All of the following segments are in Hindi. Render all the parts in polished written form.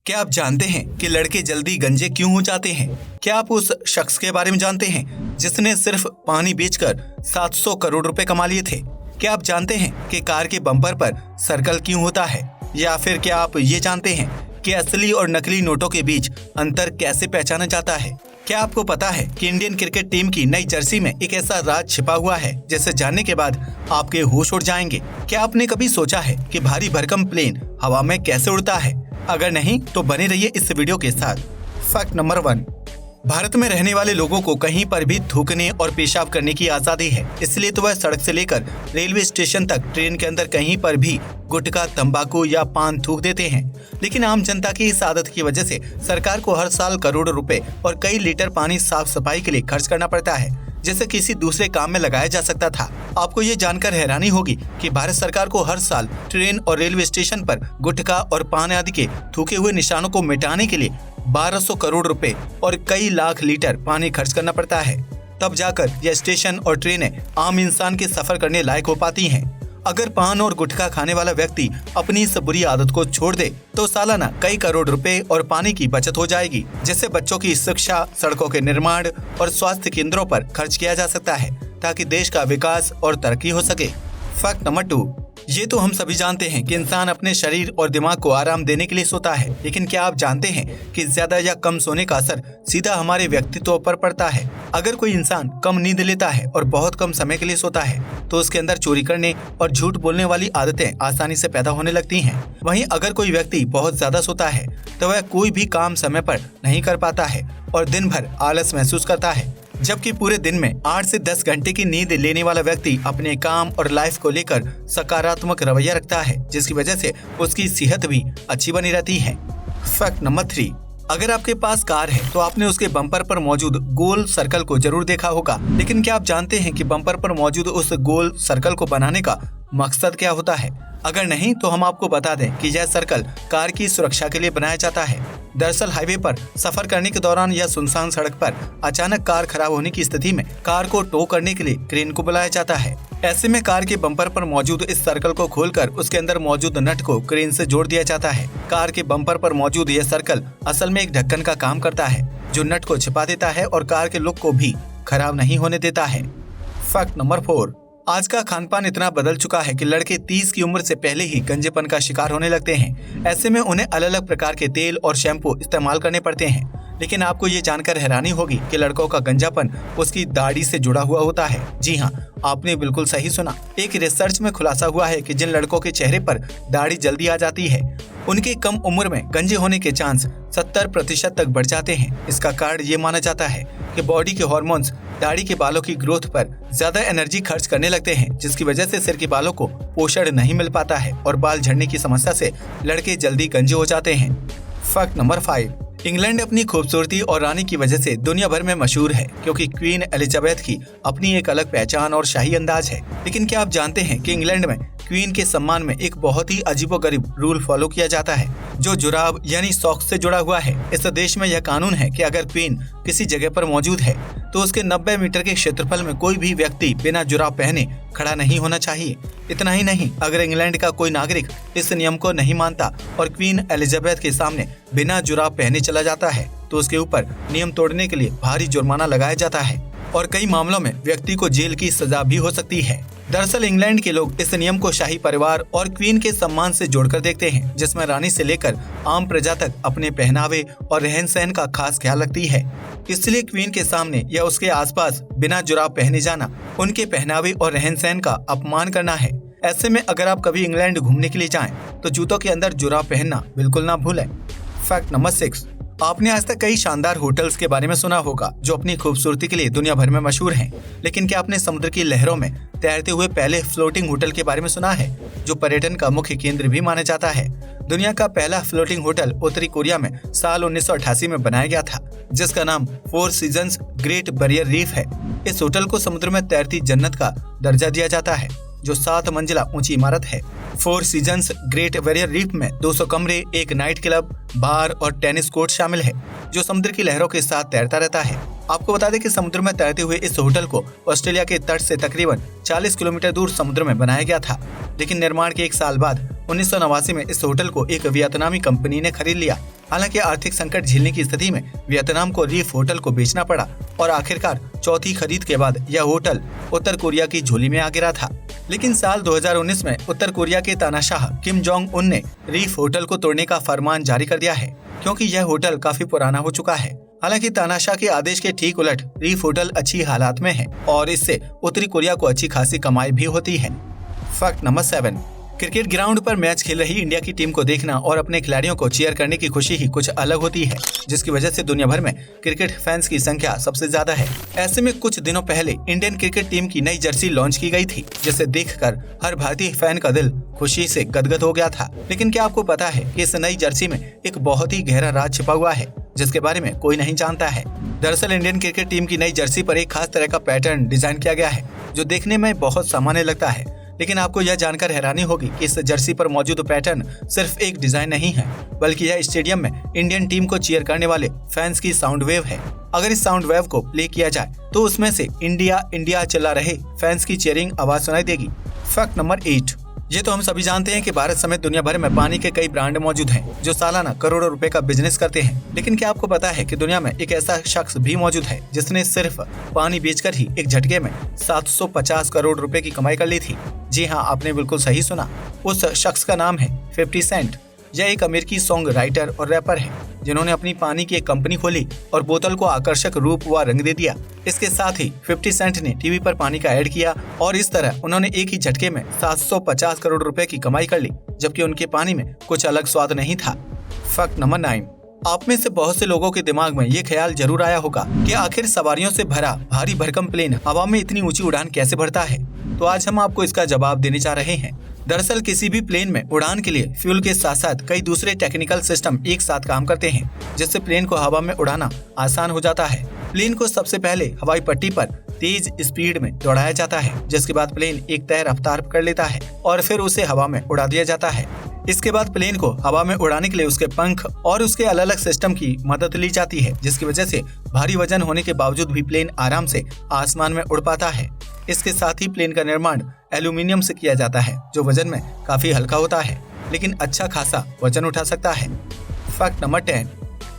क्या आप जानते हैं कि लड़के जल्दी गंजे क्यों हो जाते हैं? क्या आप उस शख्स के बारे में जानते हैं जिसने सिर्फ पानी बेचकर 700 करोड़ रुपए कमा लिए थे? क्या आप जानते हैं कि कार के बम्पर पर सर्कल क्यों होता है? या फिर क्या आप ये जानते हैं कि असली और नकली नोटों के बीच अंतर कैसे पहचाना जाता है? क्या आपको पता है कि इंडियन क्रिकेट टीम की नई जर्सी में एक ऐसा राज छिपा हुआ है जिसे जानने के बाद आपके होश उड़ जाएंगे? क्या आपने कभी सोचा है कि भारी भरकम प्लेन हवा में कैसे उड़ता है? अगर नहीं तो बने रहिए इस वीडियो के साथ। फैक्ट नंबर 1, भारत में रहने वाले लोगों को कहीं पर भी थूकने और पेशाब करने की आजादी है, इसलिए तो वह सड़क से लेकर रेलवे स्टेशन तक, ट्रेन के अंदर कहीं पर भी गुटखा, तंबाकू या पान थूक देते हैं। लेकिन आम जनता की इस आदत की वजह से सरकार को हर साल करोड़ों रुपए और कई लीटर पानी साफ सफाई के लिए खर्च करना पड़ता है, जिसे किसी दूसरे काम में लगाया जा सकता था। आपको ये जानकर हैरानी होगी कि भारत सरकार को हर साल ट्रेन और रेलवे स्टेशन पर गुटखा और पान आदि के थूके हुए निशानों को मिटाने के लिए 1200 करोड़ रुपए और कई लाख लीटर पानी खर्च करना पड़ता है। तब जाकर यह स्टेशन और ट्रेनें आम इंसान के सफर करने लायक हो पाती हैं। अगर पान और गुटखा खाने वाला व्यक्ति अपनी इस बुरी आदत को छोड़ दे तो सालाना कई करोड़ रुपए और पानी की बचत हो जाएगी, जिससे बच्चों की शिक्षा, सड़कों के निर्माण और स्वास्थ्य केंद्रों पर खर्च किया जा सकता है ताकि देश का विकास और तरक्की हो सके। फैक्ट नंबर 2, ये तो हम सभी जानते हैं कि इंसान अपने शरीर और दिमाग को आराम देने के लिए सोता है, लेकिन क्या आप जानते हैं कि ज्यादा या कम सोने का असर सीधा हमारे व्यक्तित्व पर पड़ता है? अगर कोई इंसान कम नींद लेता है और बहुत कम समय के लिए सोता है तो उसके अंदर चोरी करने और झूठ बोलने वाली आदतें आसानी से पैदा होने लगती हैं। वहीं अगर कोई व्यक्ति बहुत ज्यादा सोता है तो वह कोई भी काम समय पर नहीं कर पाता है और दिन भर आलस महसूस करता है, जबकि पूरे दिन में 8 से 10 घंटे की नींद लेने वाला व्यक्ति अपने काम और लाइफ को लेकर सकारात्मक रवैया रखता है, जिसकी वजह से उसकी सेहत भी अच्छी बनी रहती है। फैक्ट नंबर 3, अगर आपके पास कार है तो आपने उसके बम्पर पर मौजूद गोल सर्कल को जरूर देखा होगा, लेकिन क्या आप जानते हैं कि बम्पर पर मौजूद उस गोल सर्कल को बनाने का मकसद क्या होता है? अगर नहीं तो हम आपको बता दें कि यह सर्कल कार की सुरक्षा के लिए बनाया जाता है। दरअसल हाईवे पर सफर करने के दौरान या सुनसान सड़क पर अचानक कार खराब होने की स्थिति में कार को टो करने के लिए क्रेन को बुलाया जाता है। ऐसे में कार के बम्पर पर मौजूद इस सर्कल को खोलकर उसके अंदर मौजूद नट को क्रेन से जोड़ दिया जाता है। कार के बम्पर पर मौजूद यह सर्कल असल में एक ढक्कन का काम करता है जो नट को छिपा देता है और कार के लुक को भी खराब नहीं होने देता है। फैक्ट नंबर 4, आज का खान पान इतना बदल चुका है कि लड़के 30 की उम्र से पहले ही गंजेपन का शिकार होने लगते हैं। ऐसे में उन्हें अलग अलग प्रकार के तेल और शैम्पू इस्तेमाल करने पड़ते हैं। लेकिन आपको ये जानकर हैरानी होगी कि लड़कों का गंजापन उसकी दाढ़ी से जुड़ा हुआ होता है। जी हाँ, आपने बिल्कुल सही सुना। एक रिसर्च में खुलासा हुआ है कि जिन लड़कों के चेहरे पर दाढ़ी जल्दी आ जाती है उनके कम उम्र में गंजे होने के चांस 70% तक बढ़ जाते हैं। इसका कारण ये माना जाता है कि बॉडी के हार्मोन्स दाढ़ी के बालों की ग्रोथ पर ज्यादा एनर्जी खर्च करने लगते हैं, जिसकी वजह से सिर के बालों को पोषण नहीं मिल पाता है और बाल झड़ने की समस्या से लड़के जल्दी गंजे हो जाते हैं। फैक्ट नंबर 5, इंग्लैंड अपनी खूबसूरती और रानी की वजह से दुनिया भर में मशहूर है, क्योंकि क्वीन एलिजाबेथ की अपनी एक अलग पहचान और शाही अंदाज है। लेकिन क्या आप जानते हैं कि इंग्लैंड में क्वीन के सम्मान में एक बहुत ही अजीबोगरीब रूल फॉलो किया जाता है जो जुराब यानी सॉक्स से जुड़ा हुआ है। इस देश में यह कानून है कि अगर क्वीन किसी जगह पर मौजूद है तो उसके 90 मीटर के क्षेत्रफल में कोई भी व्यक्ति बिना जुराब पहने खड़ा नहीं होना चाहिए। इतना ही नहीं, अगर इंग्लैंड का कोई नागरिक इस नियम को नहीं मानता और क्वीन एलिजाबेथ के सामने बिना जुराब पहने चला जाता है तो उसके ऊपर नियम तोड़ने के लिए भारी जुर्माना लगाया जाता है और कई मामलों में व्यक्ति को जेल की सजा भी हो सकती है। दरअसल इंग्लैंड के लोग इस नियम को शाही परिवार और क्वीन के सम्मान से जोड़कर देखते हैं, जिसमें रानी से लेकर आम प्रजा तक अपने पहनावे और रहन सहन का खास ख्याल रखती है। इसलिए क्वीन के सामने या उसके आसपास बिना जुराब पहने जाना उनके पहनावे और रहन सहन का अपमान करना है। ऐसे में अगर आप कभी इंग्लैंड घूमने के लिए जाएं तो जूतों के अंदर जुराब पहनना बिल्कुल ना भूलें। फैक्ट नंबर 6, आपने आज तक कई शानदार होटल्स के बारे में सुना होगा जो अपनी खूबसूरती के लिए दुनिया भर में मशहूर हैं। लेकिन क्या आपने समुद्र की लहरों में तैरते हुए पहले फ्लोटिंग होटल के बारे में सुना है, जो पर्यटन का मुख्य केंद्र भी माना जाता है? दुनिया का पहला फ्लोटिंग होटल उत्तरी कोरिया में साल 1988 में बनाया गया था, जिसका नाम 4 सीजन्स ग्रेट बैरियर रीफ है। इस होटल को समुद्र में तैरती जन्नत का दर्जा दिया जाता है, जो 7 मंजिला ऊंची इमारत है। 4 सीजन्स ग्रेट बैरियर रीफ में 200 कमरे, एक नाइट क्लब, बार और टेनिस कोर्ट शामिल है, जो समुद्र की लहरों के साथ तैरता रहता है। आपको बता दें कि समुद्र में तैरते हुए इस होटल को ऑस्ट्रेलिया के तट से तकरीबन 40 किलोमीटर दूर समुद्र में बनाया गया था, लेकिन निर्माण के 1 साल बाद 1989 में इस होटल को एक वियतनामी कंपनी ने खरीद लिया। हालांकि आर्थिक संकट झेलने की स्थिति में वियतनाम को रीफ होटल को बेचना पड़ा और आखिरकार चौथी खरीद के बाद यह होटल उत्तर कोरिया की झोली में आ गिरा था। लेकिन साल 2019 में उत्तर कोरिया के तानाशाह किम जोंग उन ने रीफ होटल को तोड़ने का फरमान जारी कर दिया है, क्योंकि यह होटल काफी पुराना हो चुका है। हालांकि तानाशाह के आदेश के ठीक उलट रीफ होटल अच्छी हालात में है और इससे उत्तरी कोरिया को अच्छी खासी कमाई भी होती है। फैक्ट नंबर 7, क्रिकेट ग्राउंड पर मैच खेल रही इंडिया की टीम को देखना और अपने खिलाड़ियों को चीयर करने की खुशी ही कुछ अलग होती है, जिसकी वजह से दुनिया भर में क्रिकेट फैंस की संख्या सबसे ज्यादा है। ऐसे में कुछ दिनों पहले इंडियन क्रिकेट टीम की नई जर्सी लॉन्च की गई थी, जिसे देखकर हर भारतीय फैन का दिल खुशी से गदगद हो गया था। लेकिन क्या आपको पता है कि इस नई जर्सी में एक बहुत ही गहरा राज छिपा हुआ है, जिसके बारे में कोई नहीं जानता है। दरअसल इंडियन क्रिकेट टीम की नई जर्सी पर एक खास तरह का पैटर्न डिजाइन किया गया है, जो देखने में बहुत सामान्य लगता है। लेकिन आपको यह जानकर हैरानी होगी कि इस जर्सी पर मौजूद पैटर्न सिर्फ एक डिजाइन नहीं है, बल्कि यह स्टेडियम में इंडियन टीम को चीयर करने वाले फैंस की साउंड वेव है। अगर इस साउंड वेव को प्ले किया जाए तो उसमें से इंडिया इंडिया चला रहे फैंस की चीयरिंग आवाज सुनाई देगी। फैक्ट नंबर 8, ये तो हम सभी जानते हैं कि भारत समेत दुनिया भर में पानी के कई ब्रांड मौजूद हैं, जो सालाना करोड़ों रुपए का बिजनेस करते हैं। लेकिन क्या आपको पता है कि दुनिया में एक ऐसा शख्स भी मौजूद है जिसने सिर्फ पानी बेचकर ही एक झटके में 750 करोड़ रुपए की कमाई कर ली थी? जी हाँ, आपने बिल्कुल सही सुना। उस शख्स का नाम है 50 सेंट। यह एक अमेरिकी सॉन्ग राइटर और रैपर है, जिन्होंने अपनी पानी की एक कंपनी खोली और बोतल को आकर्षक रूप व रंग दे दिया। इसके साथ ही 50 सेंट ने टीवी पर पानी का ऐड किया और इस तरह उन्होंने एक ही झटके में 750 करोड़ रुपए की कमाई कर ली, जबकि उनके पानी में कुछ अलग स्वाद नहीं था। फैक्ट नंबर 9, आप में से बहुत से लोगों के दिमाग में ये ख्याल जरूर आया होगा कि आखिर सवारियों से भरा भारी भरकम प्लेन हवा में इतनी ऊंची उड़ान कैसे भरता है। तो आज हम आपको इसका जवाब देने जा रहे हैं। दरअसल किसी भी प्लेन में उड़ान के लिए फ्यूल के साथ साथ कई दूसरे टेक्निकल सिस्टम एक साथ काम करते हैं, जिससे प्लेन को हवा में उड़ाना आसान हो जाता है। प्लेन को सबसे पहले हवाई पट्टी पर तेज स्पीड में दौड़ाया जाता है, जिसके बाद प्लेन एक तय रफ्तार पकड़ लेता है और फिर उसे हवा में उड़ा दिया जाता है। इसके बाद प्लेन को हवा में उड़ाने के लिए उसके पंख और उसके अलग अलग सिस्टम की मदद ली जाती है, जिसकी वजह से भारी वजन होने के बावजूद भी प्लेन आराम से आसमान में उड़ पाता है। इसके साथ ही प्लेन का निर्माण एल्यूमिनियम से किया जाता है, जो वजन में काफी हल्का होता है, लेकिन अच्छा खासा वजन उठा सकता है। फैक्ट नंबर 10,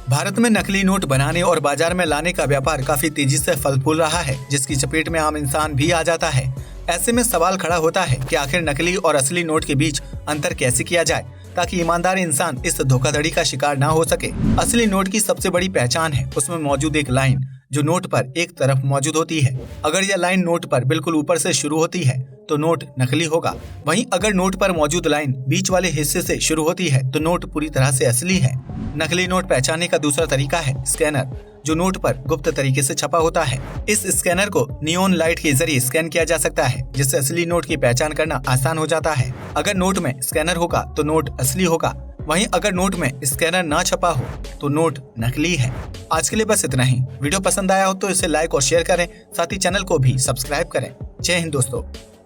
भारत में नकली नोट बनाने और बाजार में लाने का व्यापार काफी तेजी से फल फूल रहा है, जिसकी चपेट में आम इंसान भी आ जाता है। ऐसे में सवाल खड़ा होता है कि आखिर नकली और असली नोट के बीच अंतर कैसे किया जाए, ताकि ईमानदार इंसान इस धोखाधड़ी का शिकार ना हो सके। असली नोट की सबसे बड़ी पहचान है उसमें मौजूद एक लाइन, जो नोट पर एक तरफ मौजूद होती है। अगर यह लाइन नोट पर बिल्कुल ऊपर से शुरू होती है तो नोट नकली होगा। वहीं अगर नोट पर मौजूद लाइन बीच वाले हिस्से से शुरू होती है तो नोट पूरी तरह से असली है। नकली नोट पहचानने का दूसरा तरीका है स्कैनर, जो नोट पर गुप्त तरीके से छपा होता है। इस स्कैनर को नियॉन लाइट के जरिए स्कैन किया जा सकता है, जिससे असली नोट की पहचान करना आसान हो जाता है। अगर नोट में स्कैनर होगा तो नोट असली होगा, वहीं अगर नोट में स्कैनर ना छपा हो तो नोट नकली है। आज के लिए बस इतना ही। वीडियो पसंद आया हो तो इसे लाइक और शेयर करें, साथ ही चैनल को भी सब्सक्राइब करें। जय हिंद दोस्तों।